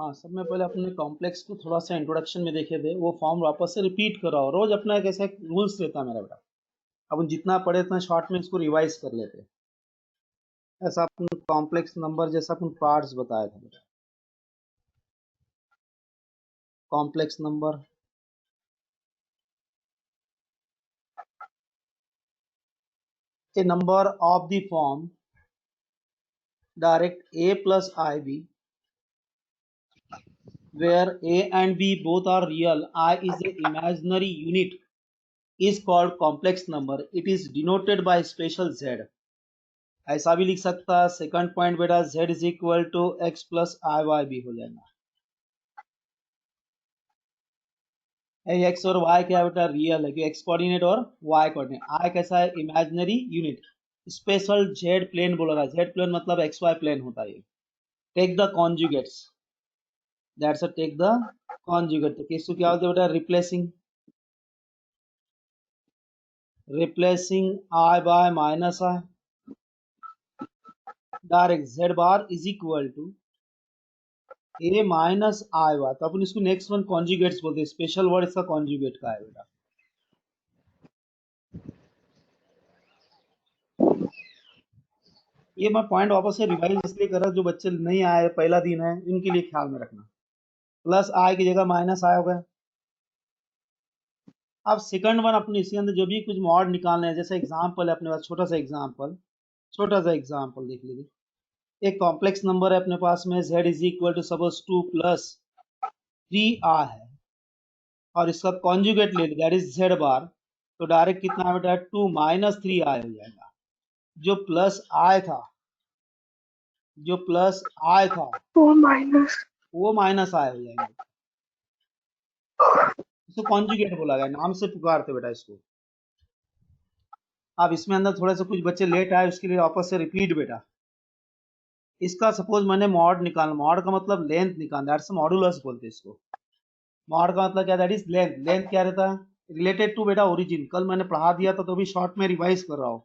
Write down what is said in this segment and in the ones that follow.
हाँ, सब में पहले अपने कॉम्प्लेक्स को थोड़ा सा इंट्रोडक्शन में देखे थे, वो फॉर्म वापस से रिपीट कर रहा हो। रोज अपना एक ऐसा रूल्स रहता है मेरा बेटा, अपन जितना पढ़े उतना शॉर्ट में इसको रिवाइज कर लेते हैं। ऐसा अपन कॉम्प्लेक्स नंबर जैसा अपन पार्ट्स बताया था बेटा। Complex number a number of the form direct a plus ib, where a and b both are real, I is a imaginary unit, is called complex number. It is denoted by special z. ऐसा भी लिख सकता है। Second point बेटा z is equal to x plus I Y भी हो जाएगा। x और y क्या है बेटा, रियल है कि x कोऑर्डिनेट और y कोऑर्डिनेट। i कैसा है, imaginary unit. Special z plane बोला, z प्लेन मतलब xy प्लेन होता है। Take the conjugates, that's a take the conjugate. तो किसको क्या होता है बेटा, replacing i by minus i, direct z bar is equal to A minus I Y. तो अपन इसको नेक्स्ट वन कॉन्जुगेट्स बोलते हैं। स्पेशल वर्ड इसका कॉन्जुगेट का है बेटा। ये मैं पॉइंट वापस से रिवाइज इसलिए कर रहा हूं, जो बच्चे नहीं आए, पहला दिन है, इनके लिए ख्याल में रखना। प्लस आई की जगह माइनस आई हो गया। अब सेकंड वन अपने इसके अंदर जो भी कुछ मॉड निकालने हैं, जैसे एग्जांपल है अपने पास, छोटा सा एग्जांपल देख लीजिए। एक कॉम्प्लेक्स नंबर है अपने पास में, z is equal to suppose 2 plus 3r है, और इसका कॉन्जुगेट ले लिया दैट इज z बार। तो डायरेक्ट कितना है बेटा, 2 माइनस 3i हो जाएगा। जो प्लस i था वो माइनस i हो जाएगा। इसको कॉन्जुगेट बोला गया, नाम से पुकारते बेटा इसको। अब इसमें अंदर थोड़ा सा कुछ बच्चे लेट आए, उसके लिए वापस से रिपीट बेटा। इसका सपोज मैंने मॉड निकालना, मॉड का मतलब लेंथ निकालना, दैट्स मॉडुलस बोलते हैं इसको। मॉड का मतलब क्या, दैट इज लेंथ। लेंथ क्या रहता है, रिलेटेड टू बेटा ओरिजिन। कल मैंने पढ़ा दिया था, तो भी शॉर्ट में रिवाइज कर रहा हूं।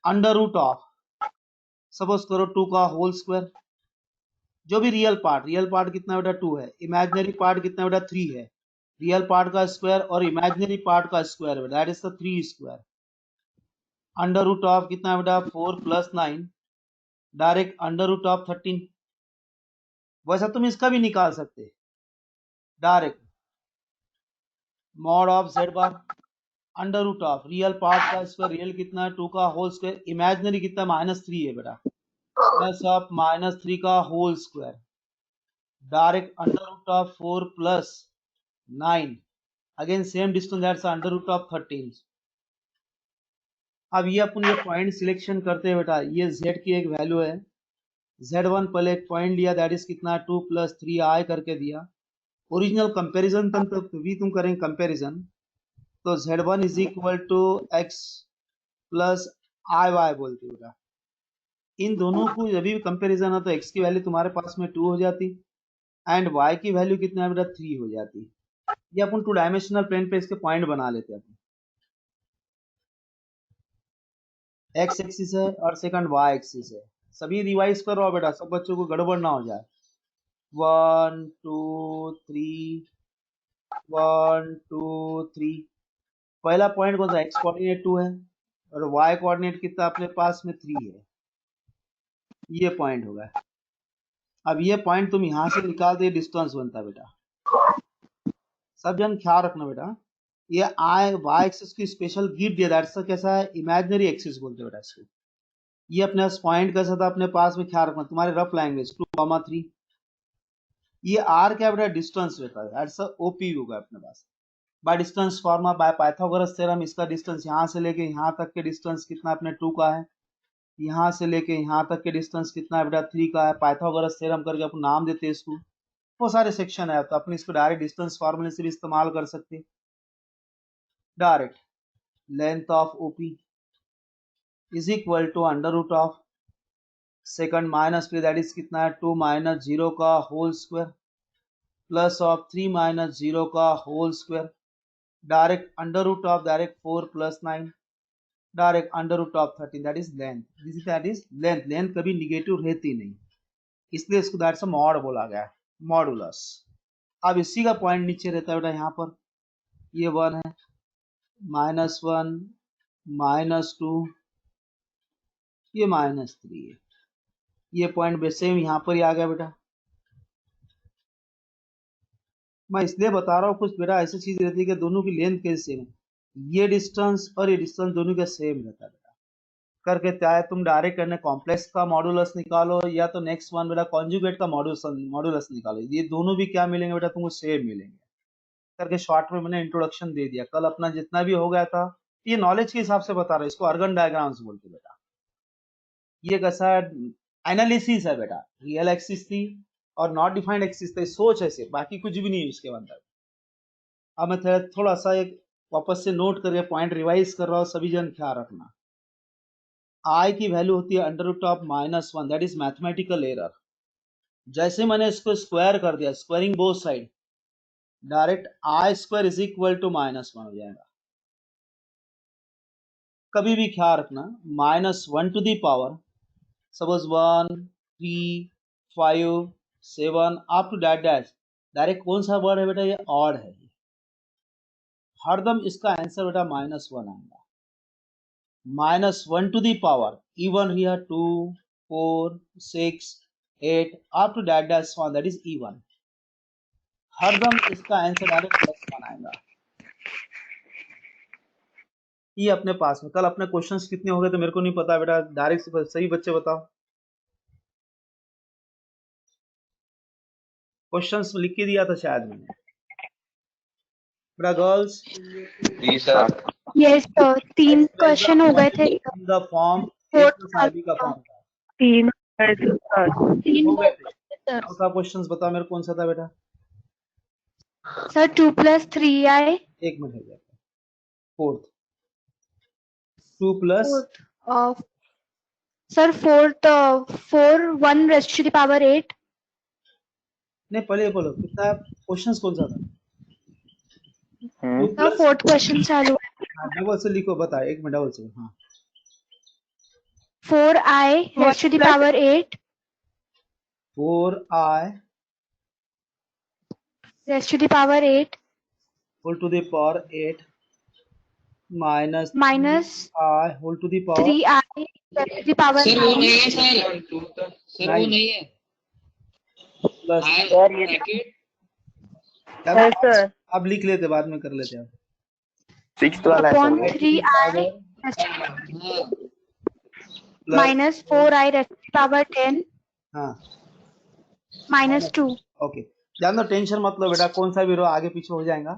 अंडर रूट ऑफ, सपोज करो 2 का होल स्क्वायर। जो भी रियल पार्ट कितना बेटा 2 है, इमेजिनरी पार्ट कितना बेटा 3 है। रियल पार्ट का स्क्वायर और इमेजिनरी पार्ट का स्क्वायर बेटा, that is the 3 square. Under root of कितना बेटा 4 plus 9, direct under root of 13। वैसा तुम इसका भी निकाल सकते, direct mod of z bar under root of real part का स्क्वायर, रियल कितना है 2 का होल स्क्वायर, इमेजिनरी कितना -3 है बेटा, प्लस ऑफ -3 का whole square, direct under root of 4 plus 9, again same distance, that's under root of 13। अब ये अपन ये पॉइंट सिलेक्शन करते हैं बेटा। ये z की एक वैल्यू है, z1 पहले एक पॉइंट लिया, दैट इज कितना 2 प्लस 3i करके दिया। ओरिजिनल कंपैरिजन तुम करेंगे कंपैरिजन, तो z1 is equal to x plus I Y बोलते बेटा। इन दोनों को जब भी कंपैरिजन हो, तो x की वैल्यू तुम्हारे पास में 2 हो जाती, एंड y की वैल्यू कितना है बेटा 3 हो जाती। ये अपन 2 डायमेंशनल प्लेन पे इसके पॉइंट बना लेते हैं। x एक्सिस है और सेकंड y एक्सिस है। सभी रिवाइज करो बेटा, सब बच्चों को गड़बड़ ना हो जाए। 1 2 3 1 2 3। पहला पॉइंट कौन सा, x कोऑर्डिनेट 2 है और y कोऑर्डिनेट कितना अपने पास में 3 है। ये पॉइंट होगा। अब ये पॉइंट तुम यहां से निकाल दे, डिस्टेंस बनता है बेटा। सब जन ख्याल रखना बेटा, ये y एक्सिस की स्पेशल गिफ्ट दिया, दैट्स कैसा है, इमेजिनरी एक्सिस बोलते हैं बेटा इसको। ये अपने पॉइंट कैसा था अपने पास में, ख्याल रखना तुम्हारे रफ लैंग्वेज 2,3। ये r क्या बेटा, डिस्टेंस रहता है, दैट्स ओपी होगा अपने पास। बाय डिस्टेंस फॉर्मा बाय पाइथागोरस थ्योरम, इसका डिस्टेंस यहाँ से लेके यहाँ तक के डिस्टेंस कितना अपने 2 का है, यहाँ से लेके यहाँ तक के डिस्टेंस कितना है बेटा 3 का है। पाइथागोरस थ्योरम करके अपन नाम देते हैं इसको। बहुत सारे सेक्शन है, तो अपन इसको डायरेक्ट डिस्टेंस फार्मूले से भी इस्तेमाल कर सकते हैं। Direct length of OP is equal to under root of second minus फिर दैट इज कितना है 2 माइनस 0 का whole square, plus of 3 minus 0 का whole square, direct under root of direct 4 plus 9, direct under root of 13, that is length. This is that is length. Length कभी negative रहती नहीं, इसलिए इसको दैट्स अ मॉड बोला गया है। मॉडुलस। अब इसी का पॉइंट नीचे रहता है बेटा, यहाँ पर ये 1 है, -1 -2 ये -3 है, ये पॉइंट सेम यहाँ पर ही आ गया बेटा। मैं इसलिए बता रहा हूँ कुछ बेटा ऐसी चीज रहती है कि दोनों की लेंथ कैसे सेम है, ये डिस्टेंस और ये डिस्टेंस दोनों का सेम रहता है बेटा। करके चाहे तुम डायरेक्ट करने कॉम्प्लेक्स का मॉडुलस निकालो या तो नेक्स्ट वन बेटा कॉन्जुगेट का मॉडुलस निकालो, ये दोनों भी क्या मिलेंगे बेटा तुमको सेम मिलेंगे। करके शॉर्ट में मैंने इंट्रोडक्शन दे दिया, कल अपना जितना भी हो गया था ये नॉलेज के हिसाब से बता रहा है, इसको अर्गन डायग्राम्स बोलते बेटा। ये कैसा एनालिसिस है बेटा, रियल एक्सिस थी और नॉट डिफाइंड एक्सिस थे, सोच ऐसे बाकी कुछ भी नहीं है उसके अंदर। अब मैं थोड़ा सा एक वापस से नोट करके पॉइंट रिवाइज कर रहा हूँ, सभी जन ख्याल रखना। आई की वैल्यू होती है √(-1), दैट इज मैथमेटिकल एरर। जैसे मैंने इसको स्क्वायर कर दिया, squaring both side, direct I² is equal to -1 हो जाएगा। कभी भी ख्याल रखना -1 to the power suppose 1 3 5 7 up to that dash, direct कौन सा वर्ड है बेटा, ये ऑड है, हरदम इसका आंसर बेटा -1 आएगा। -1 to the power even here 2 4 6 8 up to that dash 1, that is even, हरदम इसका आंसर डायरेक्ट +1 आएगा। ये अपने पास में कल अपने क्वेश्चंस कितने हो गए तो मेरे को नहीं पता बेटा, डायरेक्ट सही बच्चे बताओ, क्वेश्चंस लिख के दिया था शायद मैंने बेटा गर्ल्स। जी सर। यस सर, 3 क्वेश्चन हो गए थे। The form A plus IB का फॉर्म था, 3 हो गए थे। चौथा क्वेश्चंस बताओ मेरे कौन सा था बेटा, सर 2 + 3i। एक मिनट हो गया, fourth 2 plus sir 4 1 raised to the power 8। नहीं पहले बोलो कितना क्वेश्चंस कौन सा था, 2 सर प्लस 4th क्वेश्चन चालू है। डबल से लिखो, बता एक मिनट डबल से, हाँ 4i raised to the power 8 4i raised to the power 8 whole to the power 8 minus minus i whole to the power 3i raised to the power sir वो 9 नहीं है सर वो नहीं है प्लस ब्रैकेट। सर अब लिख लेते बाद में कर लेते हैं, 6th वाला है upon सर। 3i हाँ minus 4i raised to the power 10 हाँ minus 2। ओके, ध्यान दो, टेंशन मत लो बेटा, कौन सा भी रो आगे पीछे हो जाएगा।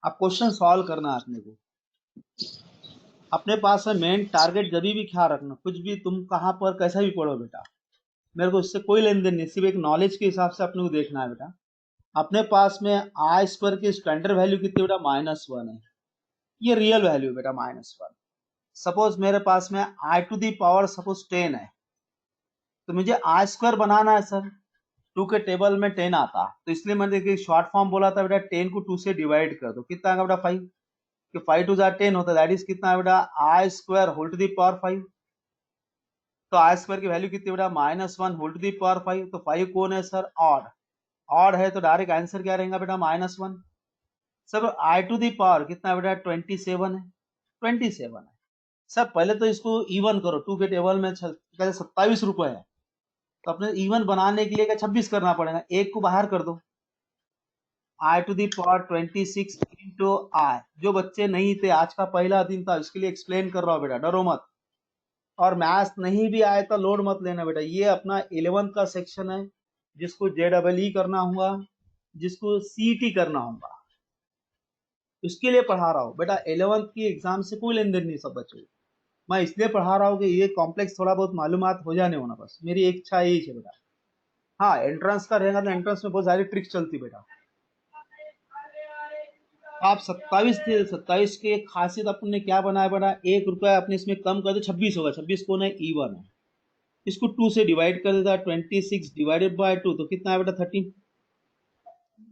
अब क्वेश्चन सॉल्व करना है अपने को, अपने पास में मेन टारगेट जब भी ख्याल रखना, कुछ भी तुम कहाँ पर कैसा भी पढ़ो बेटा, मेरे को इससे कोई लेन देन नहीं, सिर्फ एक नॉलेज के हिसाब से अपने को देखना है बेटा। अपने पास में I² की स्टैंडर्ड वैल्यू कितनी बेटा -1 है, ये रियल वैल्यू है बेटा -1। सपोज मेरे पास में I to the power suppose 10 है, तो मुझे I² बनाना है सर, 2 के टेबल में 10 आता, तो इसलिए मैंने देखिए शॉर्ट फॉर्म बोला था बेटा 10 को 2 से डिवाइड कर दो, कितना आएगा बेटा 5, कि 5 2 10 होता है, दैट इज कितना है बेटा I² whole to the power 5। तो I² की वैल्यू कितनी बेटा -1 होल टू दी पावर 5, तो 5 कौन है सर, ऑड, ऑड है तो डायरेक्ट आंसर क्या रहेगा बेटा -1। Sir I to the power कितना है बेटा 27 है, 27 है सर। पहले तो इसको इवन करो, 2 के टेबल में 27 रुपए है, तो अपने इवन बनाने के लिए क्या 26 करना पड़ेगा, एक को बाहर कर दो, I to the power 26 into I। जो बच्चे नहीं थे, आज का पहला दिन था, इसके लिए एक्सप्लेन कर रहा हूँ बेटा, डरो मत। और मैथ्स नहीं भी आए तो लोड मत लेना बेटा, ये अपना 11th का सेक्शन है, जिसको JEE करना होगा, जिसको CET करना होगा, उसके लिए पढ़ा रहा हूँ बेटा। 11th की एग्जाम से कोई लेन देन नहीं सब बच्चों को, मैं इसलिए पढ़ा रहा हूँ कि ये कॉम्प्लेक्स थोड़ा बहुत मालूमात हो जाने होना, बस मेरी इच्छा यही है बेटा। हाँ एंट्रेंस का रहेगा तो एंट्रेंस में बहुत सारी ट्रिक्स चलती बेटा। आप 27 थे, 27 के खासियत अपन ने क्या बनाया बेटा, 1 रुपया अपने इसमें कम कर दो, 26 होगा, 26 कौन है, इवन है, इसको 2 से डिवाइड कर देता, 26 डिवाइडेड बाय 2 तो कितना है बेटा 13,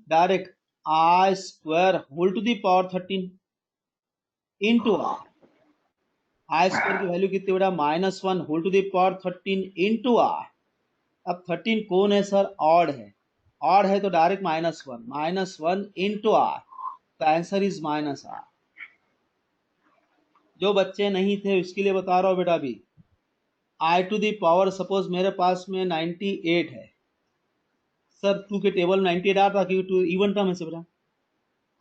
direct I² whole to the power 13 into I² की वैल्यू कितनी बेटा -1 whole to the power 13 into I। अब 13 कौन है सर, ऑड है, ऑड है तो डायरेक्ट -1 इंटू आर, तो आंसर इज -r। जो बच्चे नहीं थे उसके लिए बता रहा हूँ बेटा। अभी i to the power, suppose मेरे पास में 98 है सर, 2 के टेबल 98 आता था क्योंकि 2 इवन टर्म है से बेटा।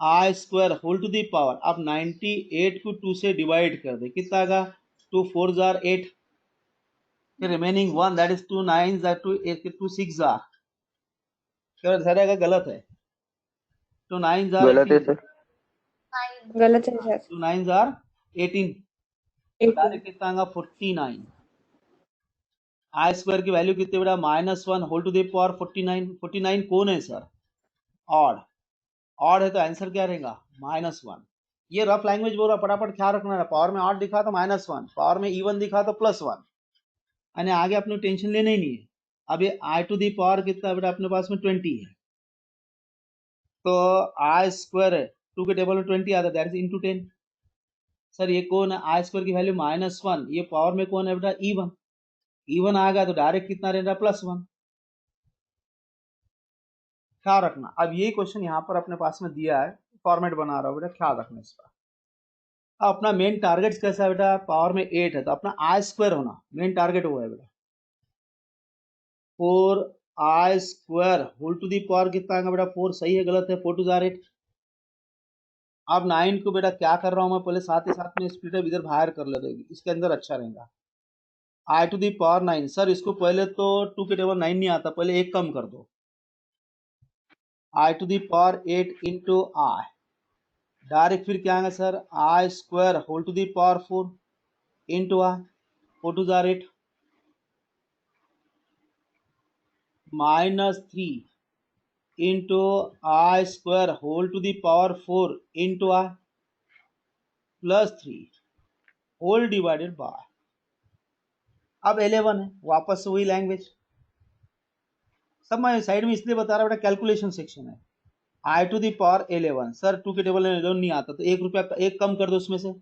I square whole to the power, अब 98 को 2 से डिवाइड कर दे, कितना आएगा? 2 4 jar 8, remaining 1 that is 2 9 jar 2 2 6 jar, क्या सर गलत है? 2 9 जार गलत है 18, सर। गलत है सर। 2 9 जार 18, तो डायरेक्ट कितना आएगा? 49। आई स्क्वायर की वैल्यू कितनी बेटा? -1 होल टू दी पावर 49। 49 कौन है सर? ऑड। ऑड है तो आंसर क्या रहेगा? -1। ये रफ लैंग्वेज बोल रहा, फटाफट ख्याल रखना है। पावर में ऑड दिखा तो -1, पावर में इवन दिखा तो +1, यानी आगे अपने टेंशन लेना ही नहीं है। अब ये आई टू दी पावर कितना बेटा अपने पास में? 20 है, तो आई स्क्वायर है 2 के टेबल में 20 आता है, दैट इज इंटू 10। सर ये कौन है? आई स्क्वायर की वैल्यू -1, ये पावर में कौन है बेटा? इवन। इवन आ गया तो डायरेक्ट कितना रहेगा? +1। ख्याल रखना। अब ये क्वेश्चन यहाँ पर अपने पास में दिया है, फॉर्मेट बना रहा हूँ बेटा, ख्याल रखना इस पर। अब अपना मेन टारगेट कैसा है बेटा? पावर में 8 है तो अपना आई स्क्वायर होना मेन टारगेट हुआ है बेटा। 4 I square whole to the power कितना आएगा बेटा? 4। सही है गलत है? 4 2 जार 8। अब 9 को बेटा क्या कर रहा हूँ मैं, पहले साथ ही साथ में स्प्लिटर इधर बाहर कर लेते, इसके अंदर अच्छा रहेगा। आई टू दी पावर 9, सर इसको पहले तो 2 के टेबल 9 नहीं आता, पहले एक कम कर दो। I to the power 8 into I, direct फिर क्या आएगा sir? I square whole to the power 4 into I, 4 2 जार 8, -3 into I square whole to the power 4 into I +3 whole divided by. अब 11 है, वापस से वही लैंग्वेज। सब मैं साइड में इसलिए बता रहा बेटा, कैलकुलेशन सेक्शन है। आई टू दी पावर 11, सर 2 के टेबल में 11 नहीं आता तो 1 रुपया एक कम कर दो उसमें से।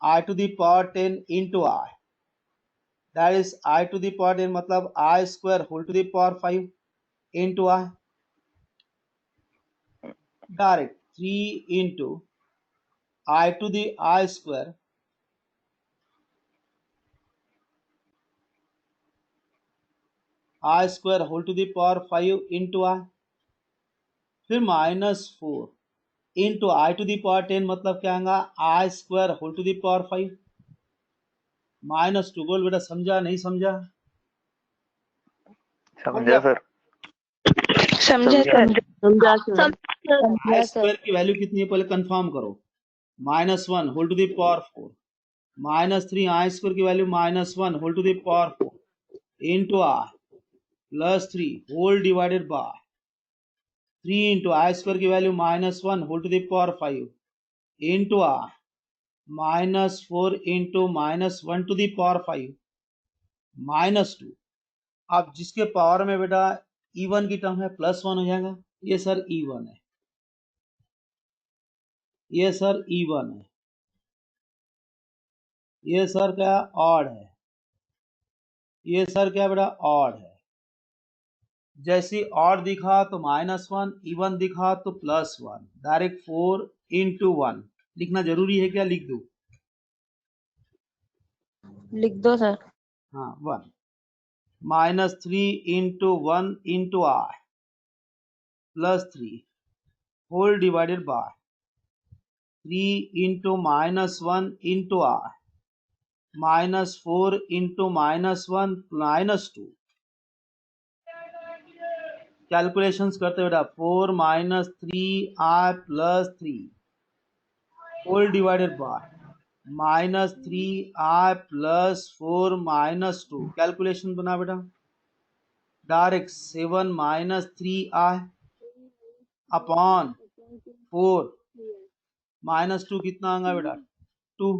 I to the power 10 into I, that is I to the power 10 मतलब I square whole to the power 5 into I, direct 3 into I to the I square I square whole to the power 5 into I, फिर -4 into I to the power 10 मतलब क्या आएगा? I square whole to the power 5 -2। बोल बेटा समझा नहीं समझा? समझा सर। समझा सर। समझा सर। आई स्क्वायर की वैल्यू कितनी है पहले कंफर्म करो। -1 whole to the power 4, -3 I square की value -1 whole to the power 4 into I +3 whole divided by 3 into I square की value -1 whole to the power 5 into I -4 into -1 to the power 5 -2। अब जिसके power में बेटा even की term है +1 हो जाएगा। ये सर इवन है, ये सर इवन है, ये सर क्या ऑड है, ये सर क्या बेटा ऑड है। जैसे ऑड दिखा तो -1, इवन दिखा तो +1, डायरेक्ट 4 इंटू 1 लिखना जरूरी है क्या? लिख दो? लिख दो सर। हाँ 1 -3 into 1 into I +3 whole divided by 3 into -1 into I -4 into -1 -2। Calculations करते बेटा 4 -3 I +3 whole divided by -3 I +4 -2। Calculation बना बेटा, डायरेक्ट 7 -3 आई अपॉन 4 -2 कितना आएगा बेटा? 2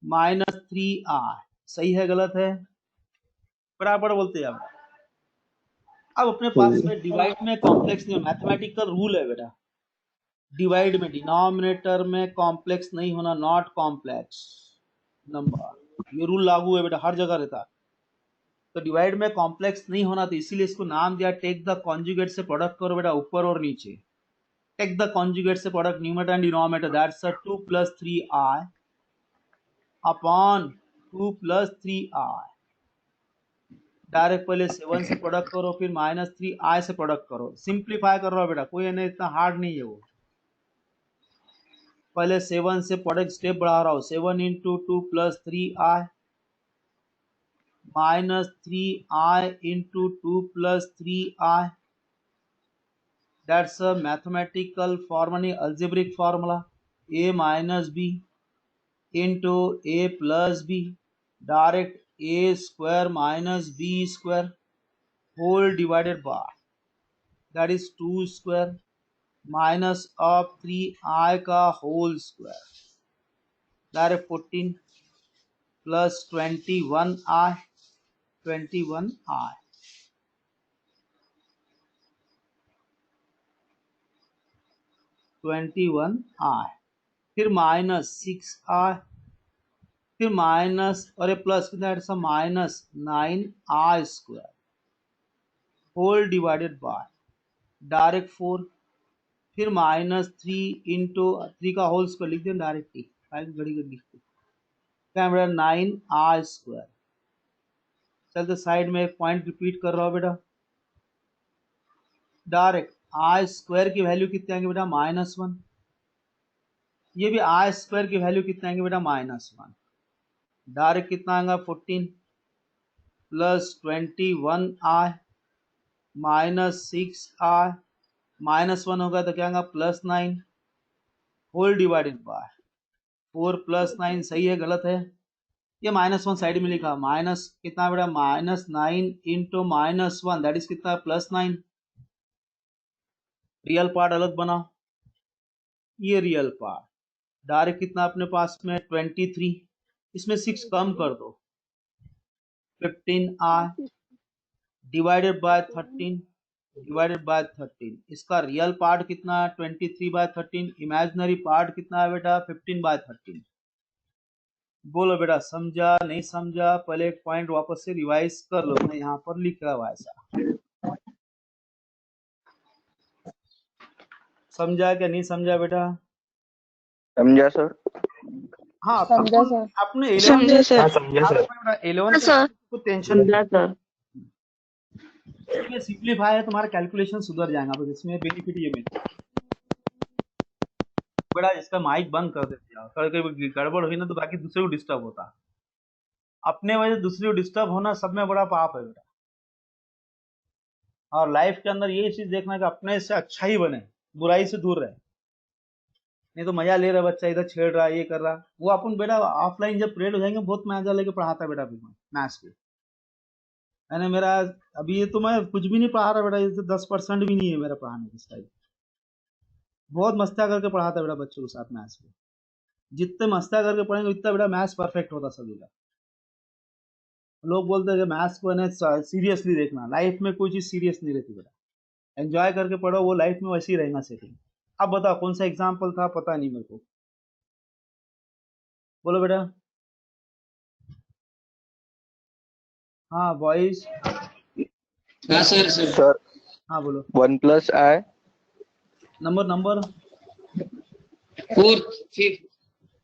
-3 आई। सही है गलत है? बराबर बोलते हैं। अब अपने पास में डिवाइड में कॉम्प्लेक्स नहीं, मैथमेटिकल रूल है बेटा, डिवाइड में डिनोमिनेटर में कॉम्प्लेक्स नहीं होना, नॉट कॉम्प्लेक्स नंबर, ये रूल लागू है बेटा, हर जगह रहता है। तो डिवाइड में कॉम्प्लेक्स नहीं होना, तो इसीलिए इसको नाम दिया टेक द कॉन्जुगेट से प्रोडक्ट करो बेटा, ऊपर और नीचे। टेक द कॉन्जुगेट से product numerator and denominator, that's 2 + 3i upon 2 + 3i। Direct पहले 7 से प्रोडक्ट करो, फिर -3i से प्रोडक्ट करो। सिंप्लीफाई कर रहा हो बेटा, कोई नहीं, इतना हार्ड नहीं है वो। पहले 7 से प्रोडक्ट स्टेप बढ़ा रहा हूँ। 7 × 2 + 3i -3i × 2 + 3i, that's a mathematical formula, algebraic formula, a minus b into a plus b, direct a square minus b square whole divided by, that is 2 square minus of 3i का whole square, direct 14 plus 21i 21i, फिर -6i, फिर minus और plus that's -9i square whole divided by direct 4, फिर -3 × 3 का whole square लिख दें direct ही, घड़ी कर लिखते क्या बेटा 9i स्क्वायर। चलते साइड में एक पॉइंट रिपीट कर रहा हूँ बेटा, डायरेक्ट i स्क्वायर की वैल्यू कितने आएंगे बेटा -1, ये भी i स्क्वायर की वैल्यू कितने आएंगे बेटा -1, डायरेक्ट कितना आएगा 14 प्लस 21i -6i -1 होगा तो क्या आएगा +9 होल डिवाइडेड बाय 4 + 9, सही है गलत है, ये -1 साइड में लिखा, माइनस कितना बेटा -9 × -1 दैट इज कितना +9, रियल पार्ट अलग बनाओ, ये रियल पार्ट डायरेक्ट कितना अपने पास में 23, इसमें 6 कम कर दो 15i डिवाइडेड बाय 13, इसका रियल पार्ट कितना 23/13, इमेजिनरी पार्ट कितना है बेटा 15/13। बोलो बेटा समझा नहीं समझा, पहले एक पॉइंट वापस से रिवाइज कर लो, मैं यहाँ पर लिख रहा हूँ ऐसा। समझा क्या नहीं समझा बेटा? समझा सर। हाँ समझा सर। आपने समझा सर। हाँ समझा सर। 11 सर। को टेंशन समझा सर। इसमें सिंप्लीफाई है, तुम्हारा कैलकुलेशन सुधर जाएगा, बस इसमें बेनिफिट ये मिलता है बेटा। इसका माइक बंद कर देते जाओ, कभी गड़बड़ हुई ना तो बाकी दूसरे को डिस्टर्ब होता, अपने वजह से दूसरे को डिस्टर्ब होना सब में बड़ा पाप है बेटा। और लाइफ के अंदर यही चीज देखना कि अपने से अच्छा ही बने, बुराई से दूर रहे, नहीं तो मजा ले रहा बच्चा इधर छेड़ रहा ये कर रहा, वो अपन बेटा ऑफलाइन जब पीरियड हो जाएंगे बहुत मजा लेके पढ़ाता है बेटा मैथ्स पे। मैंने मेरा अभी ये तो मैं कुछ भी नहीं पढ़ा रहा बेटा, ये तो 10% भी नहीं है मेरा पढ़ाने की स्टाइल, बहुत मस्ता करके पढ़ाता बेटा बच्चों के साथ मैथ्स पे। जितने मस्ता करके पढ़ेंगे उतना बेटा मैथ्स परफेक्ट होता सभी का। लोग बोलते हैं कि मैथ्स को है सीरियसली देखना, लाइफ में कोई चीज सीरियस नहीं रहती बेटा, एंजॉय करके पढ़ो, वो लाइफ में वैसे ही रहेगा सेटिंग। अब बताओ कौन सा एग्जाम्पल था, पता नहीं मेरे को, बोलो बेटा। हाँ बॉयज। हाँ सर सर हाँ बोलो। 1 + i नंबर 4th 5th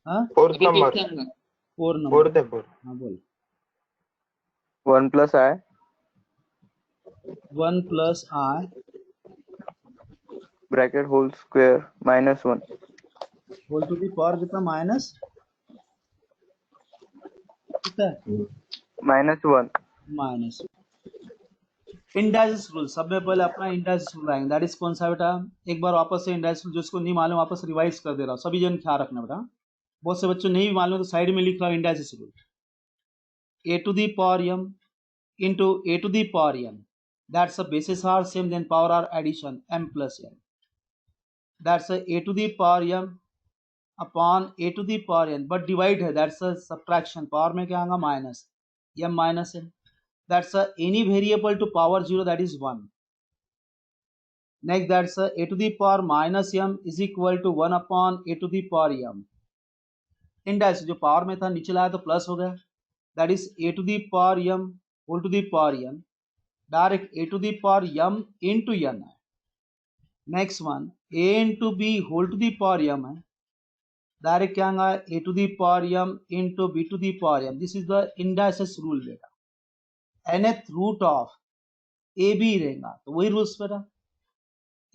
हाँ 4th नंबर 4 नंबर 4th है 4th। हाँ बोल। 1 + i 1 + i bracket whole square -1 whole to the power कितना माइनस कितना -1। माइनस। इंडाइसिस रूल सब में पहले अपना इंडाइसिस रूल आएंगे, दैट इज कौन सा बेटा, एक बार वापस से इंडाइसिस रूल जिसको नहीं मालूम वापस रिवाइज कर दे रहा हूँ, सभी जन ख्याल रखना बेटा, बहुत से बच्चों नहीं भी मालूम तो साइड में लिख रहा हूँ indices rule. a⁴ m into a⁴ n, that's the bases are same then power are addition m plus n, that's a a⁴ m upon a⁴ n, but divide है that's a subtraction, power में क्या आएगा minus m minus n, that's a any variable to power 0 that is 1, next that's a a⁻ m is equal to 1 upon a⁴ m, index जो power में था नीचे लाया तो प्लस हो गया, that is a⁴ m whole to the power m, direct a to the power m into n है. Next one a into b whole to the power m है, डायरेक्ट क्या आएगा a to the power m into b to the power m. This is the indices rule बेटा. nth root of A B रहेगा तो वही rules बेटा.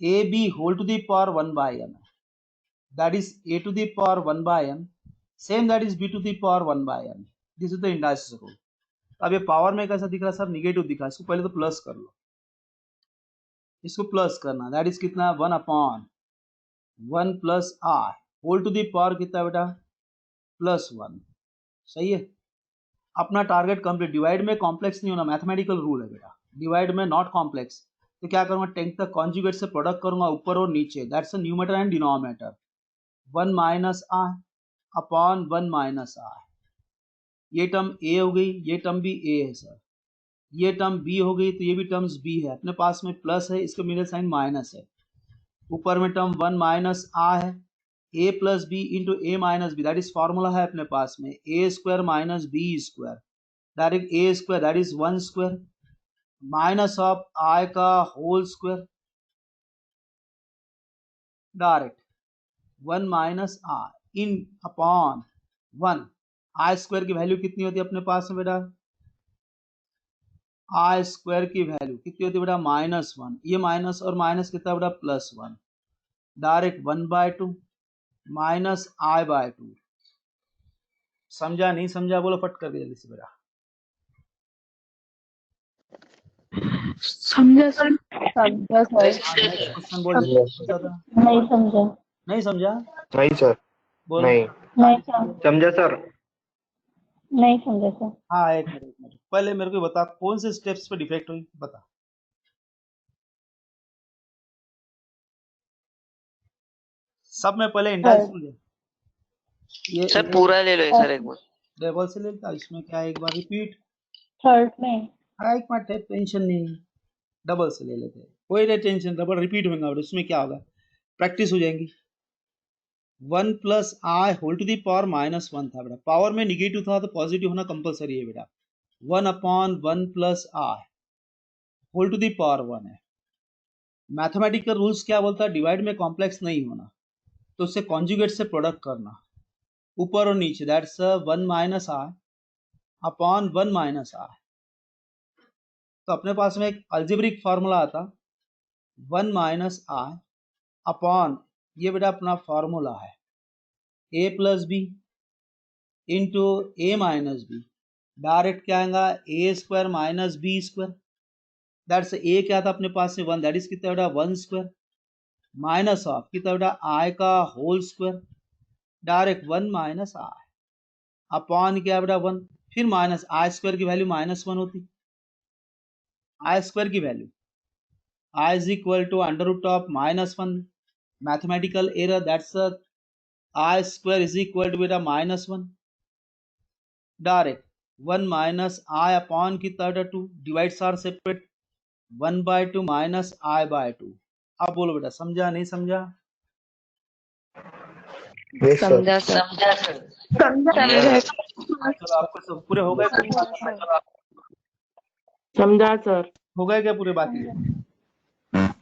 A B whole to the power 1 by m, that is a to the power 1 by m, same that is b to the power 1 by m. This is the indices rule. अब ये power में कैसा दिख रहा है sir? Negative दिखा. इसको पहले तो प्लस कर लो, इसको प्लस करना. दैट इज कितना? 1 upon 1 plus R whole to the power कितना बेटा? प्लस 1. सही है. अपना टारगेट कंप्लीट. डिवाइड में कॉम्प्लेक्स नहीं होना, मैथमेटिकल रूल है बेटा. डिवाइड में नॉट कॉम्प्लेक्स. तो क्या करूंगा? 10 तक कॉन्जुगेट से प्रोडक्ट करूंगा ऊपर और नीचे. That's a numerator and denominator. 1 minus R upon 1 minus R. ये टर्म ए हो गई, ये टर्म भी ए है सर. ये टर्म बी हो गई तो ये भी टर्म्स बी है. अपने पास में प्लस है, इसका मिडिल साइन माइनस है. ऊपर में टर्म 1 माइनस आर है. A plus B into A minus B, that is formula है अपने पास में. A square minus B square, direct A square that is 1 square minus of I का whole square, direct 1 minus R in upon 1. I square की value कितनी होती है अपने पास में बेटा? आई स्क्वायर की वैल्यू कितनी होती है बेटा? -1. ये माइनस और माइनस कितना बेटा? +1. डायरेक्ट 1/2 माइनस i/2. समझा नहीं समझा? बोलो फट कर जल्दी से बेटा. समझा सर. समझा सर. नेक्स्ट क्वेश्चन बोल. नहीं समझा. नहीं समझा? नहीं सर. बोल. नहीं समझा सर. नहीं समझा सर. हाँ एक मिनट पहले मेरे को बता कौन से स्टेप्स पे डिफेक्ट हुई बता. सब में पहले इंडाइस ले. ये सर पूरा ले लो सर एक बार. डबल से लेता. इसमें क्या है? एक बार रिपीट. थर्ड में. हाँ एक मिनट है, टेंशन नहीं. डबल से ले लेते हैं, कोई टेंशन. डबल रिपीट होगा और उसमें क्या होगा? प्रैक्टिस हो जाएंगी. 1 plus I whole to the power -1 था बेटा. पावर में निगेटिव था तो पॉजिटिव होना कंपलसरी है बेटा. 1 upon 1 plus I whole to the power 1 है. मैथमेटिकल रूल्स क्या बोलता है? डिवाइड में कॉम्प्लेक्स नहीं होना, तो उससे कॉन्जुगेट से प्रोडक्ट करना ऊपर और नीचे. That's 1 minus R upon 1 minus R. तो अपने पास में एक अल्जेब्रिक फार्मूला आता 1 माइनस आर अपॉन ये बेटा अपना फार्मूला है a plus B into A minus B. Direct क्या आएगा? A square minus B square. That's A क्या था अपने पास में? 1. दैट इज कितना बेटा? 1 स्क्वायर माइनस ऑफ कितना बेटा? आई का whole square, direct 1 minus I upon क्या बेटा? 1. फिर माइनस आई स्क्वायर की वैल्यू -1 होती. आई स्क्वायर की value I is equal to √(-1). Mathematical error. That's I square is equal to बेटा -1. डायरेक्ट 1 माइनस आई अपॉन कितना बेटा? 2. Divides are separate. 1/2 माइनस i/2. अब बोलो बेटा समझा नहीं समझा? समझा समझा सर. चलो आपको सब पूरे हो गए? समझा सर. हो गए क्या पूरे? बाकी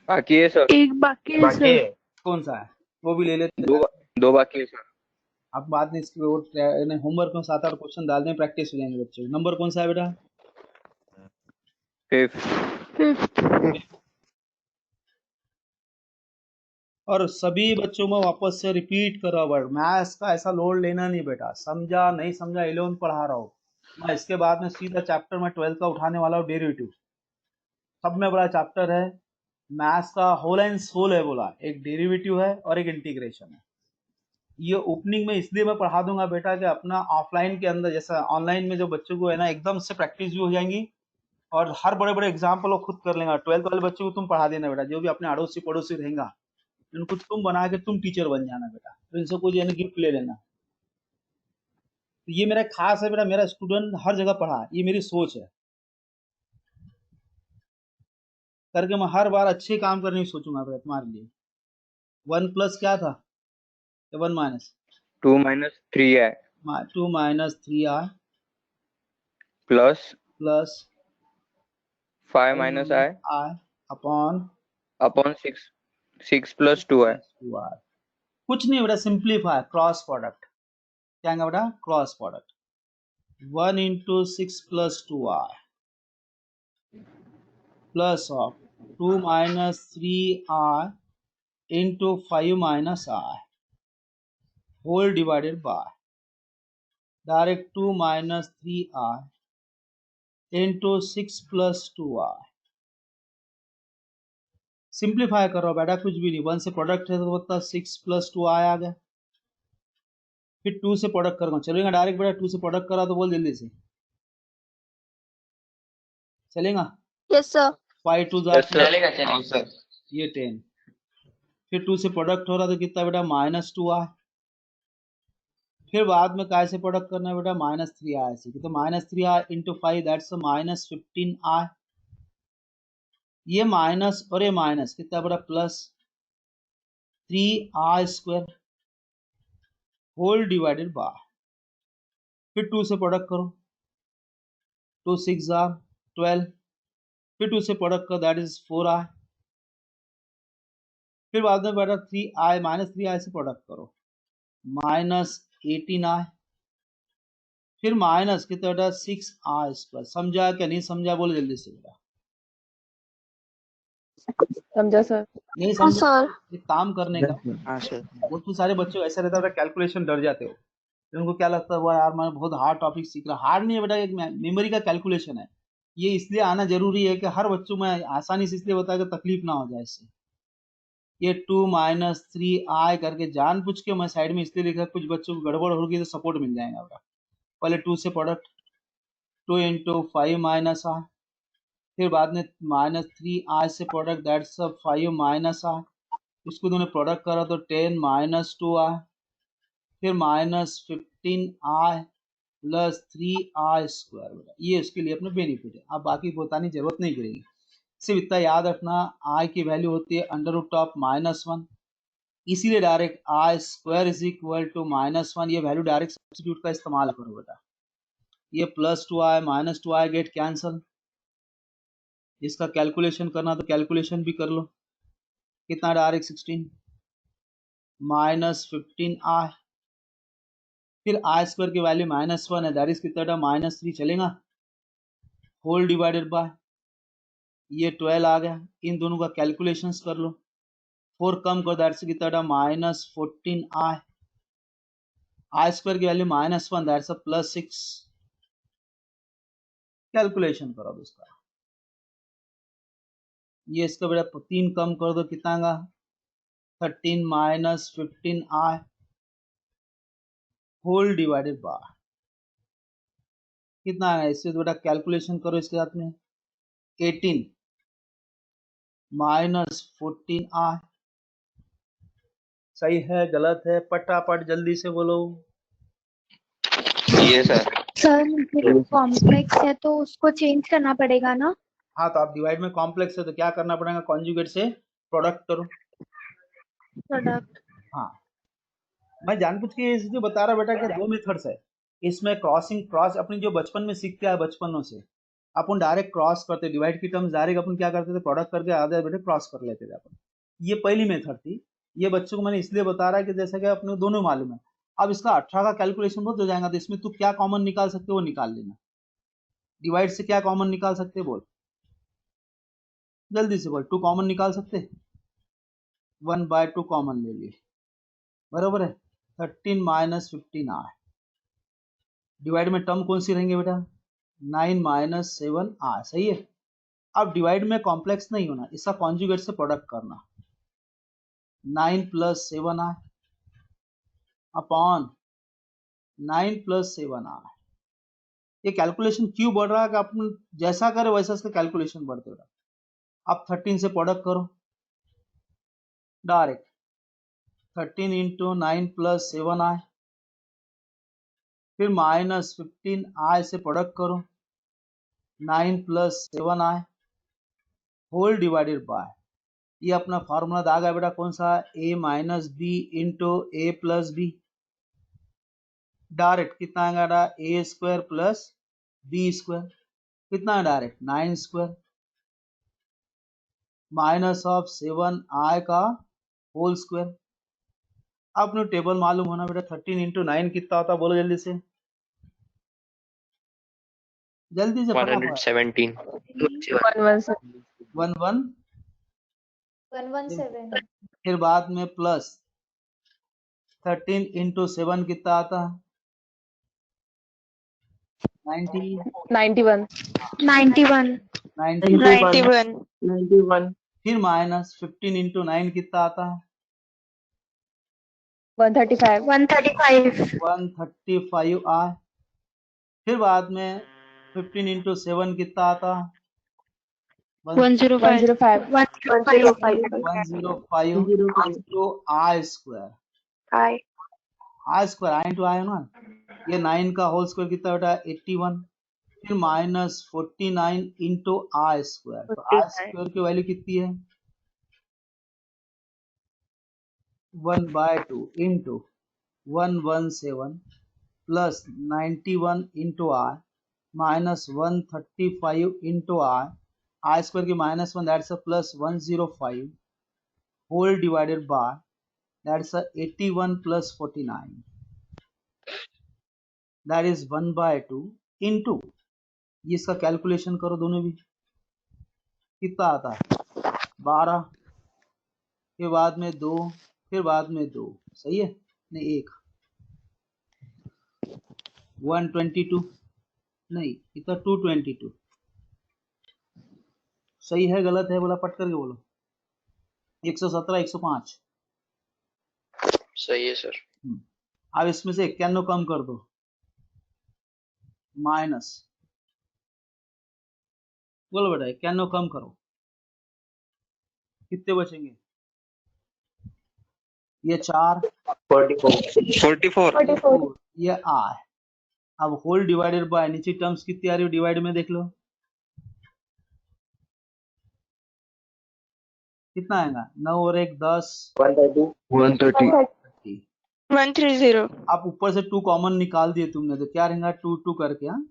बाकी है सर. एक बाकी है सर. कौन सा है वो भी ले लेते हैं. दो बाकी है सर. आप बाद में इसके होमवर्क में 7-8 क्वेश्चन डाल दें, प्रैक्टिस हो जाएंगे बच्चे. नंबर कौन सा है बेटा? 5th. और सभी बच्चों में वापस से रिपीट करो वर्ड. मैथ्स का ऐसा लोड लेना नहीं बेटा. समझा नहीं समझा 11 पढ़ा रहा हूँ मैं. इसके बाद में सीधा चैप्टर में 12 का उठाने वाला हूँ, डेरिवेटिव. सब में बड़ा चैप्टर है मैथ्स का. होल एंड सोल है बोला. एक डेरिवेटिव है और एक इंटीग्रेशन है. ये ओपनिंग में इसलिए मैं पढ़ा दूंगा बेटा कि अपना ऑफलाइन के अंदर जैसा ऑनलाइन में जो बच्चों को है ना एकदम से प्रैक्टिस भी हो जाएंगी और हर बड़े बड़े एग्जाम्पल वो खुद कर लेंगे. 12th वाले बच्चों को तुम पढ़ा देना बेटा. जो भी अपने अड़ोसी पड़ोसी रहेगा उनको तुम बना के तुम टीचर बन जाना बेटा. तो इनसे कुछ यानी गिफ्ट ले लेना. तो ये मेरा खास है बेटा. मेरा स्टूडेंट हर जगह पढ़ा, ये मेरी सोच है करके मैं हर बार अच्छे काम करने की सोचूंगा बेटा तुम्हारे लिए. 1 प्लस क्या था? 1 minus 2 minus 3i 2 minus 3i plus plus 5 minus I I upon upon 6 plus 2I. 2r। कुछ नहीं बेटा, सिंप्लीफाई, क्रॉस प्रोडक्ट। क्या आएगा बेटा? Cross product. 1 into 6 plus 2r plus of 2 minus 3r into 5 minus r whole divided by direct 2 minus 3r into 6 plus 2r। Simplify करो बेटा, कुछ भी नहीं, 1 से प्रोडक्ट है तो बता 6 plus 2i आ गया। फिर 2 से प्रोडक्ट करो, चलेगा डायरेक्ट बेटा? 2 से प्रोडक्ट करा तो बोल जल्दी से, चलेगा? Yes, sir. 5 2 Yes, sir. चलेगा चलेगा सर। ये 10। फिर 2 से प्रोडक्ट हो रहा तो कितना बेटा? -2i। फिर बाद में काय से प्रोडक्ट करना है बेटा? -3i से। तो -3i into 5 दैट्स -15i। ये माइनस और ये माइनस कितना बेटा? +3i² होल डिवाइडेड बाय, फिर 2 से प्रोडक्ट करो, 2 6 are 12, फिर 2 से प्रोडक्ट करो दैट इज 4i। फिर बाद में बेटा 3i -3i से प्रोडक्ट करो, -18i। फिर माइनस कितना बेटा? 6i²। समझा क्या नहीं समझा? बोलो जल्दी से बेटा। समझा सर। नहीं हाँ समझा? सर। एक काम करने का, हाँ सर। बहुत सारे बच्चों ऐसा रहता है कैलकुलेशन डर जाते हो, तो उनको क्या लगता है वो यार मैं बहुत हार्ड टॉपिक सीख रहा। हार्ड नहीं है बेटा, एक मेमोरी का कैलकुलेशन है। ये इसलिए आना जरूरी है कि हर बच्चों में आसानी से इसलिए बताया कि तकलीफ ना हो जाए इससे। ये 2 minus 3i करके जानबूझ के मैं साइड में इसलिए लिखा, कुछ बच्चों को गड़बड़ होगी तो सपोर्ट मिल जाएगा बेटा। पहले 2 से प्रोडक्ट, 2 into 5 minus i, फिर बाद में -3i से प्रोडक्ट दैट्स 5 minus i। इसको दोनों प्रोडक्ट करा तो 10 minus 2i, फिर -15i प्लस 3i²। बेटा ये उसके लिए अपने बेनिफिट है, आप बाकी बताने की जरूरत नहीं पड़ेगी। सिर्फ इतना याद रखना, i की वैल्यू होती है √(-1), इसीलिए direct i² is equal to -1। ये वैल्यू डायरेक्ट सब्स्टिट्यूट का इस्तेमाल करो बेटा। ये +2i -2i गेट कैंसल। इसका कैलकुलेशन करना तो कैलकुलेशन भी कर लो, कितना डायरेक्ट 16 -15i, फिर i² की वैल्यू -1 है दैट इज कितना? -3 चलेगा होल डिवाइडेड बाय, ये 12 आ गया। इन दोनों का कैलकुलेशंस कर लो, 4 कम करो दैट इज कितना? -14i, i² की वैल्यू -1 दैट इज +6। कैलकुलेशन करो अब इसका, ये इसका बेटा 3 कम कर दो, कितना आएगा? 13 -15i होल डिवाइडेड बाय, कितना है? इससे बेटा कैलकुलेशन करो इसके साथ में, 18 -14i। सही है गलत है? पटापट जल्दी से बोलो। ये सर। सर मुझे कॉम्प्लेक्स है तो उसको चेंज करना पड़ेगा ना? हाँ तो आप डिवाइड में कॉम्प्लेक्स है तो क्या करना पड़ेगा? कॉन्जुगेट से प्रोडक्ट करो। प्रोडक्ट। हाँ मैं जानबूझ के इसलिए बता रहा बेटा कि 2 मेथड्स है इसमें। क्रॉस अपनी जो बचपन में सीखते हैं बचपनों से, अपन डायरेक्ट क्रॉस करते, डिवाइड की टर्म्स डायरेक्ट अपन क्या करते थे? प्रोडक्ट करके आधे बेटे क्रॉस कर लेते थे अपन। ये पहली मेथड थी। ये बच्चों को मैंने इसलिए बता रहा है कि जैसा कि अपने दोनों मालूम है। अब इसका 18 का कैलकुलेशन बहुत हो जाएगा, तो इसमें तू क्या कॉमन निकाल सकते वो निकाल लेना। डिवाइड से क्या कॉमन निकाल सकते बोल, जल्दी से बोल। 2 कॉमन निकाल सकते, 1/2 कॉमन ले लिए, बराबर है 13 -15i। डिवाइड में टर्म कौन सी रहेंगे बेटा? 9 - 7i। सही है। अब डिवाइड में कॉम्प्लेक्स नहीं होना, इसका कॉन्जुगेट से प्रोडक्ट करना। 9 + 7i अपॉन 9 + 7i। ये कैलकुलेशन क्यों बढ़ रहा है कि अपन जैसा करे वैसा इसका कैलकुलेशन बढ़ते रहा। अब 13 से प्रोडक्ट करो डायरेक्ट, 13 × 9 + 7i, फिर -15i से प्रोडक्ट करो, 9 + 7i होल डिवाइडेड बाय, ये अपना फॉर्मूला आ गया बेटा कौन सा? a - b × a + b। Direct कितना आएगा? a² + b²। कितना है डायरेक्ट? 9²। माइनस ऑफ 7i का होल स्क्वायर। आपने टेबल मालूम होना बेटा, 13 इंटू 9 कितना होता, बोलो जल्दी से, जल्दी से फटाफट। 117 1 1 फिर बाद में प्लस 13 इंटू 7 कितना आता है, 90 91 91 फिर माइनस 15 इंटू 9 कितना आता है, 135 135 आए। फिर बाद में 15 इंटू 7 कितना आता है, 105 105 into I square. I square I into आई ना, ये 9 का होल स्क्वायर कितना बेटा, 81। फिर माइनस 49 इंटू आई स्क्वायर। तो आई स्क्वायर की वैल्यू कितनी है, 1/2 into 117 plus 91 into I minus 135 into I square की -1 that's a plus 105 whole divided by that's a 81 plus 49 that is 1/2 into, ये इसका कैलकुलेशन करो दोनों भी, कितना आता है 12, फिर बाद में 2, फिर बाद में 2, सही है नहीं, 1 122 नहीं, इतना 222 सही है गलत है, बोला पट करके बोलो, 117 105 सही है सर। अब इसमें से 91 कम कर दो, माइनस, बोलो बेटा 91 कम करो, कितने बचेंगे, ये 4 44 ये आर। अब होल डिवाइडेड बाय नीचे टर्म्स कितनी आ रही है डिवाइड में, देख लो कितना आएगा, 9 और 1 10 130 आप ऊपर से 2 कॉमन निकाल दिए तुमने, तो क्या रहेगा 2 2 करके, हाँ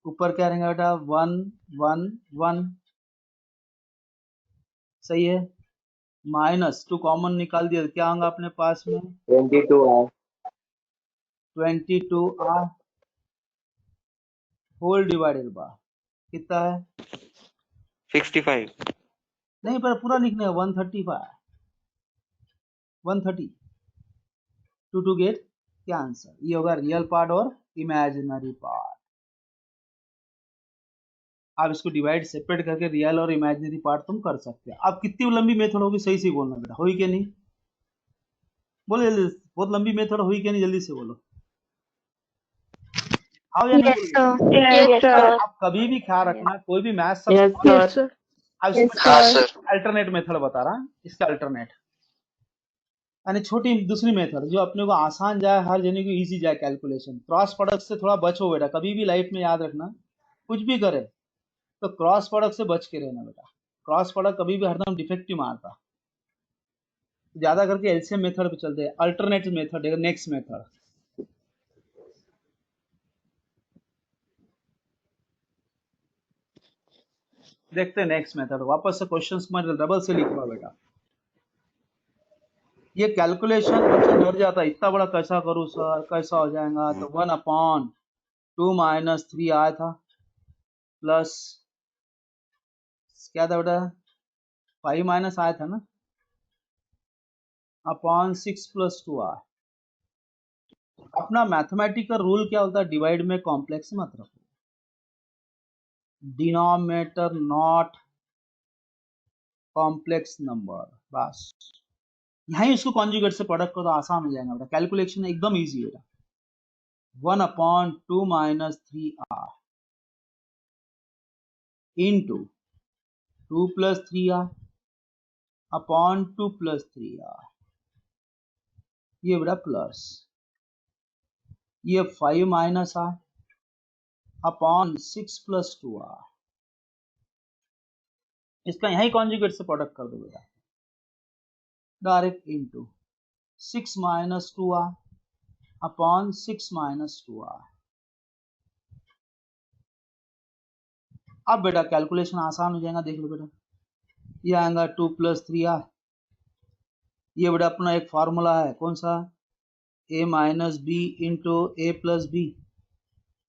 ऊपर क्या रहेगा बेटा 1 1 1 सही है, माइनस 2 कॉमन निकाल दिया, तो क्या होगा अपने पास में 22 आर होल डिवाइडेड बाय कितना है, 65 नहीं पर पूरा लिखने है 135 130 टू गेट क्या आंसर, ये होगा रियल पार्ट और इमेजिनरी पार्ट। आप इसको डिवाइड सेपरेट करके रियल और इमेजिनरी पार्ट तुम कर सकते हैं। अब कितनी लंबी मेथड होगी, सही से बोलना बेटा, हुई क्या नहीं, बोलो जल्दी, बहुत लंबी मेथड हुई क्या नहीं, जल्दी से बोलो, हाँ या नहीं बोलोगे? आप कभी भी ख्याल रखना, कोई भी मैथ Yes, sir. अब हाँ सर। अल्टरनेट मेथड बता रहा, इसका अल्टरनेट यानी छोटी दूसरी मेथड जो अपने को आसान जाए, हर जने को इजी जाए कैलकुलेशन। क्रॉस प्रोडक्ट से थोड़ा बचो बेटा, कभी भी लाइफ में याद रखना, कुछ भी करे तो क्रॉस प्रोडक्ट से बच के रहना बेटा, क्रॉस प्रोडक्ट कभी भी हरदम डिफेक्टिव मारता। ज्यादा करके एलसीएम मेथड पे चलते हैं, अल्टरनेटिव मेथड है नेक्स्ट मेथड। देखते हैं नेक्स्ट मेथड, वापस से क्वेश्चंस में डबल से लिखवा बेटा, ये कैलकुलेशन बच्चा डर जाता है, इतना बड़ा कैसा करूं सर, कैसा हो जाएगा, तो 1/2 माइनस 3 आया था प्लस क्या था बेटा 5 माइनस आया था ना, अपॉन 6 प्लस 2 आया। अपना मैथमेटिकल रूल क्या होता है, डिवाइड में कॉम्प्लेक्स मत रखो, डिनोमिनेटर नॉट कॉम्प्लेक्स नंबर, बस यहीं उसको कॉन्जुगेट से प्रोडक्ट को तो आसान हो जाएगा बेटा, कैलकुलेशन एकदम इजी बेटा। 1/2 minus 3 R into 2 plus 3 R upon 2 plus 3 R, ये बेटा प्लस, ये 5 minus R upon 6 plus 2 R, इसका यही कॉन्जुगेट से प्रोडक्ट कर दो बेटा, direct into 6 minus 2 R upon 6 minus 2 R. अब बेटा कैलकुलेशन आसान हो जाएगा, देख लो बेटा, ये आएगा 2 + 3i। ये बेटा अपना एक फार्मूला है, कौन सा? a - b into a + b।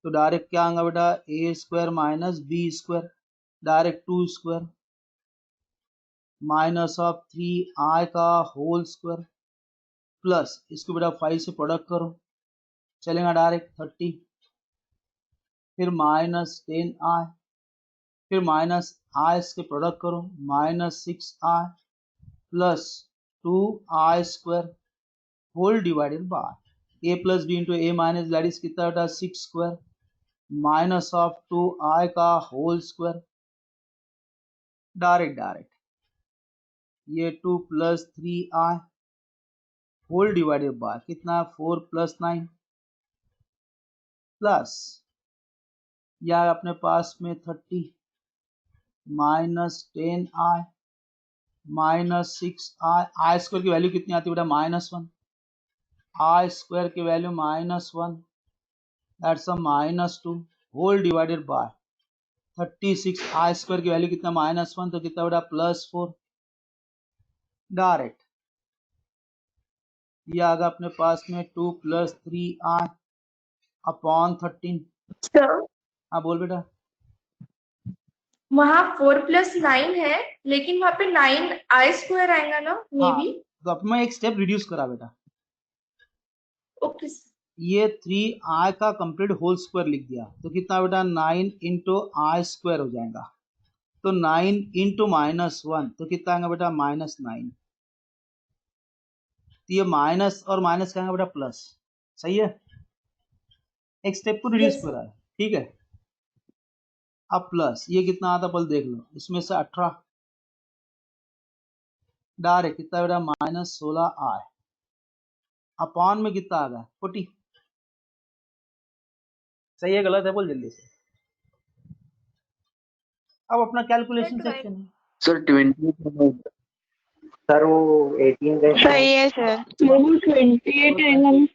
तो डायरेक्ट क्या आएगा बेटा? a² - b², डायरेक्ट 2² -3i का होल स्क्वायर प्लस इसको बेटा 5 से प्रोडक्ट करो, चलेगा डायरेक्ट 30, फिर -10i, फिर -i इसके प्रोडक्ट करो, -6i plus 2i² whole divided by a + b into a minus that is कितना बेटा? 6² -2i का होल स्क्वायर, डायरेक्ट ये 2 + 3i होल डिवाइडेड बाय कितना? 4 + 9 प्लस या अपने पास में 30 -10i -6i, i² की वैल्यू कितनी आती है बेटा? -1, i² की value -1 that's a -2 whole divided by 36, i² की वैल्यू कितना? -1, तो कितना बेटा? +4, डायरेक्ट ये आ गया अपने पास में 2 + 3i अपॉन 13। सर हाँ बोल बेटा। वहाँ 4 + 9 है, लेकिन वहाँ पे 9i² आएगा ना, मे हाँ बी। तो अब मैं एक स्टेप रिड्यूस करा बेटा, ओके ये 3i का कंप्लीट होल स्क्वायर लिख दिया, तो कितना बेटा? 9 इंटू i² हो जाएगा, तो 9 इंटू -1 तो कितना आएगा बेटा? -9। तो ये माइनस और माइनस का आएगा बेटा प्लस, सही है? एक स्टेप को रिड्यूस यस करा है, ठीक है। अब प्लस ये कितना आता पहले देख लो, इसमें से 18 डायरेक्ट कितना बेटा? -16i अपॉन में कितना आ गया? 40। सही है गलत है बोल जल्दी से। अब अपना कैलकुलेशन सेक्शन है। सर 20 सर वो 18 का सही है सर। वो 28 आएगा ना।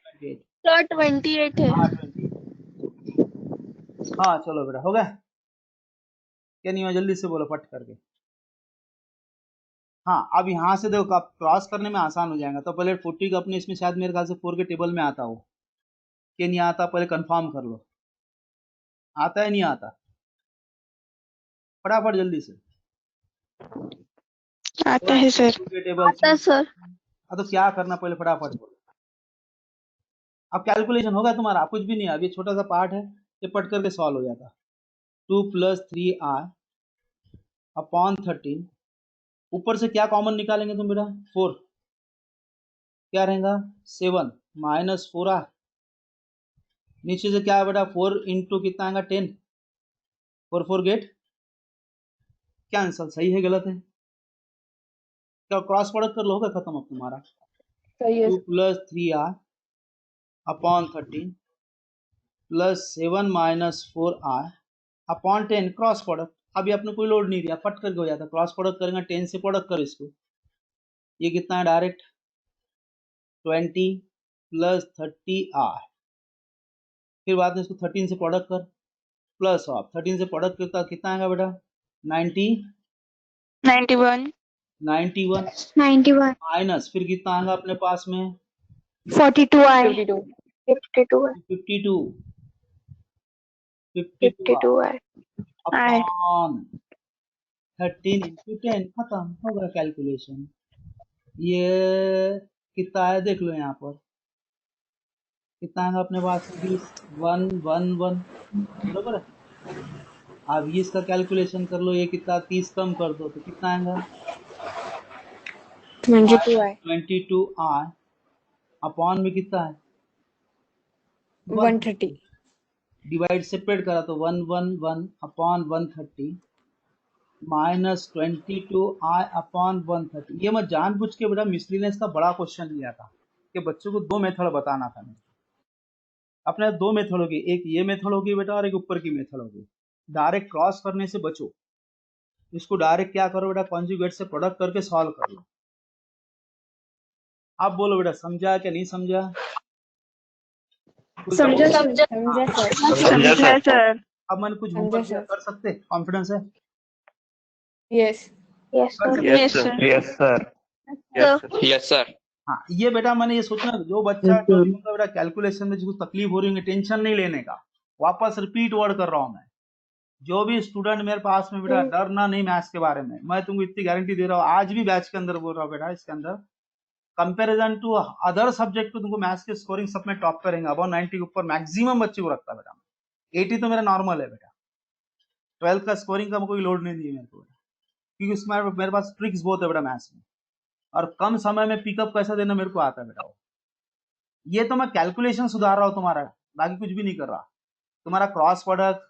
सर 28 है। हाँ 20। हाँ चलो बेटा हो गया, क्या नहीं हुआ? जल्दी से बोलो फट करके। हाँ अब यहाँ से देखो आप क्रॉस करने में आसान हो जाएगा, तो पहले 40 का अपने इसमें शायद मेरे ख्याल से 4 के टेबल में आता हो, कि नहीं आता? पहले कंफर्म कर लो, आता है नहीं आता? फटाफट जल्दी से। आता है सर। 4 के टेबल से सर हाँ तो क्या करना पहले फटाफट बोलो। अब कैलकुलेशन होगा तुम्हारा, आप कुछ भी नहीं है, अब ये छोटा सा पार्ट है, ये पट करके सॉल्व हो जाता। 2 + 3i अपॉन 13, ऊपर से क्या कॉमन निकालेंगे तुम बेटा? 4, क्या रहेगा? 7 -4i, नीचे से क्या है बेटा? 4 इंटू कितना आएगा? 10, 4 4 गेट कैंसल। सही है गलत है? क्या क्रॉस प्रोडक्ट कर लो, होगा खत्म अब तुम्हारा। सही है 2 + 3i upon 13 plus 7 -4i upon 10 cross product. अभी अपने कोई लोड नहीं दिया, फट करके हो जाता। क्रॉस प्रोडक्ट करेंगे 10 से प्रोडक्ट करो इसको, ये कितना है? डायरेक्ट 20 + 30i, फिर बाद में इसको 13 से प्रोडक्ट कर, प्लस ऑफ 13 से प्रोडक्ट करता कितना आएगा बेटा? 90 91 91 91 माइनस फिर कितना आएगा अपने पास में? 42i 52 52 52 है। अपॉन 13 इंटू 10, खत्म हो गया कैलकुलेशन। ये कितना है देख लो यहाँ पर, कितना आएगा अपने पास में? 20 1 1 1 बरोबर है। अब ये इसका कैलकुलेशन कर लो, ये कितना? 30 कम कर दो तो कितना आएगा? 22i 22i अपॉन में कितना है? 130 डिवाइड सेपरेट करा तो 111 अपॉन 130 -22i अपॉन 130। ये मैं जानबूझ के बेटा मिसलिनियस का बड़ा क्वेश्चन लिया था कि बच्चों को दो मेथड बताना था। मैं अपने दो मेथड होगी, एक ये मेथड होगी बेटा और एक ऊपर की मेथड होगी। डायरेक्ट क्रॉस करने से बचो, इसको डायरेक्ट क्या करो बेटा? कॉन्जुगेट से प्रोडक्ट करके सॉल्व कर लो। आप बोलो बेटा समझा क्या नहीं समझा? समझा सर। समझा सर। अब मैंने कुछ समझा होमवर्क दिया, सर। कर सकते? कॉन्फिडेंस है? यस Yes, कर sir. सकते हो? Yes, sir. Yes, sir. Yes, sir. हाँ, ये बेटा मैंने ये सोचना, जो बच्चा जो भी होगा बेटा कैलकुलेशन में जिसको तकलीफ हो रही होगी, टेंशन नहीं लेने का। वापस रिपीट वर्ड कर रहा हूँ मैं, जो भी स्टूडेंट मेरे पास में बेटा डरना नहीं मैथ्स के बारे में, मैं तुमको इतनी गारंटी दे रहा हूँ, आज भी बैच के अंदर बोल रहा हूँ बेटा, इसके अंदर कंपैरिजन टू अदर सब्जेक्ट को तुमको मैथ्स के स्कोरिंग सब में टॉप करेंगे, अब 90 के ऊपर मैक्सिमम बच्चे को रखता है बेटा। 80 तो मेरा नॉर्मल है बेटा, 12th का स्कोरिंग का कोई लोड नहीं दी मेरे को बेटा, क्योंकि उसमें मेरे पास ट्रिक्स बहुत है बेटा मैथ्स में, और कम समय में पिकअप कैसे देना मेरे को आता है बेटा। ये तो मैं कैलकुलेशन सुधार रहा हूँ तुम्हारा, बाकी कुछ भी नहीं कर रहा। तुम्हारा क्रॉस प्रोडक्ट,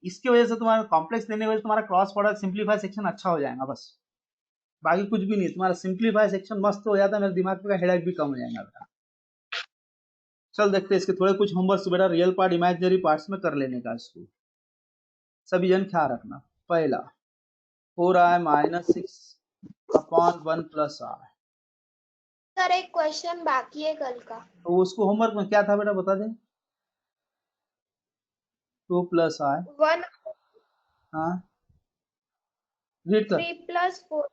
इसकी वजह से तुम्हारा कॉम्प्लेक्स देने की वजह से तुम्हारा क्रॉस प्रोडक्ट सिंप्लीफाई सेक्शन अच्छा हो जाएगा, बस बाकी कुछ भी नहीं। तुम्हारा सिंप्लीफाई सेक्शन मस्त हो जाता है, मेरे दिमाग का हेडेक भी कम हो जाएगा बेटा। चल देखते हैं इसके थोड़े कुछ होमवर्क बेटा, रियल पार्ट इमेजिनरी पार्ट्स में कर लेने का इसको, सभी जन ख्याल रखना। पहला 4i - 6/1 + i। सर एक क्वेश्चन बाकी है कल का। तो उसको होमवर्क में क्या था बेटा बता दे। 2 + i, 1 हाँ रीड कर, 3 + 4।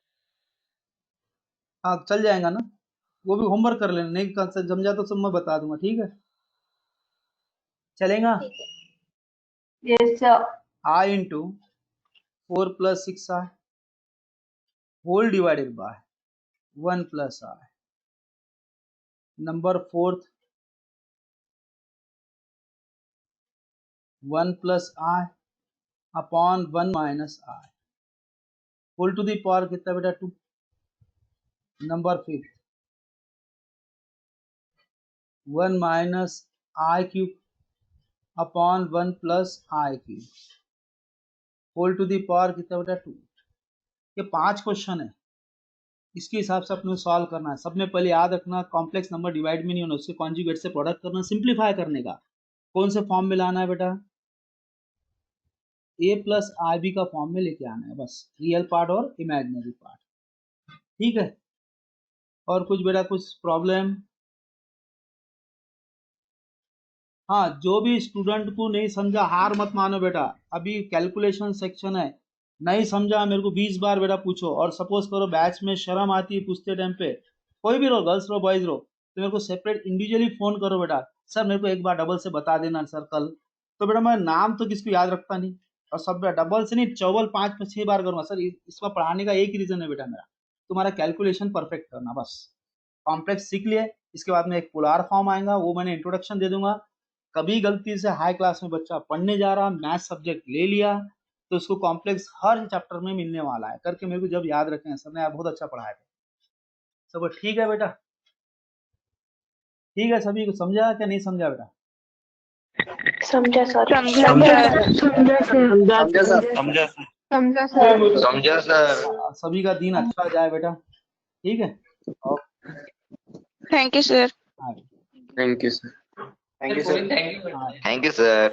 हाँ चल जाएगा ना, वो भी होमवर्क कर लेना, नहीं कंसेप्ट समझा तो सब मैं बता दूंगा, ठीक है चलेगा। ठीक है। Yes, sir. I into 4 + 6i whole divided by 1 + i। Number 4th 1 + i upon 1 - i whole to the power कितना बेटा 2। Number 5th 1 - i cube upon 1 + i cube whole to the power कितना बेटा 2। ये 5 क्वेश्चन है, इसके हिसाब से अपने सॉल्व करना है। सब में पहले याद रखना, कॉम्प्लेक्स नंबर डिवाइड में नहीं होना, उसके कॉन्जुगेट से प्रोडक्ट करना, सिंप्लीफाई करने का। कौन से फॉर्म में लाना है बेटा, a + ib का फॉर्म में लेके आना है, बस रियल पार्ट और इमेजिनरी पार्ट, ठीक है। और कुछ बेटा कुछ प्रॉब्लम, हाँ जो भी स्टूडेंट को नहीं समझा हार मत मानो बेटा, अभी कैलकुलेशन सेक्शन है, नहीं समझा मेरे को 20 बार बेटा पूछो। और सपोज करो बैच में शर्म आती है पूछते टाइम पे, कोई भी रहो, गर्ल्स रहो बॉयज रहो, तो मेरे को सेपरेट इंडिविजुअली फोन करो बेटा, सर मेरे को एक बार डबल से बता देना सर कल। तो बेटा मैं नाम तो किसको याद रखता नहीं, और सब डबल से नहीं चौबल 5 में 6 बार करूंगा सर। इसमें पढ़ाने का एक रीजन है बेटा मेरा, तुम्हारा कैलकुलेशन परफेक्ट करना, बस कॉम्प्लेक्स सीख लिए। इसके बाद में एक पोलार फॉर्म आएगा, वो मैंने इंट्रोडक्शन दे दूंगा। कभी गलती से हाई क्लास में बच्चा पढ़ने जा रहा, मैथ सब्जेक्ट ले लिया, तो उसको कॉम्प्लेक्स हर चैप्टर में मिलने वाला है, करके मेरे को जब याद रखें सर ने बहुत अच्छा पढ़ाया था। सब ठीक है बेटा, ठीक है, सभी को समझा क्या नहीं समझा बेटा। समझा सर। समझा सर। सभी का दिन अच्छा हो जाए बेटा, ठीक है। Thank you, sir. हाँ, थैंक यू सर। हाँ। Thank you sir.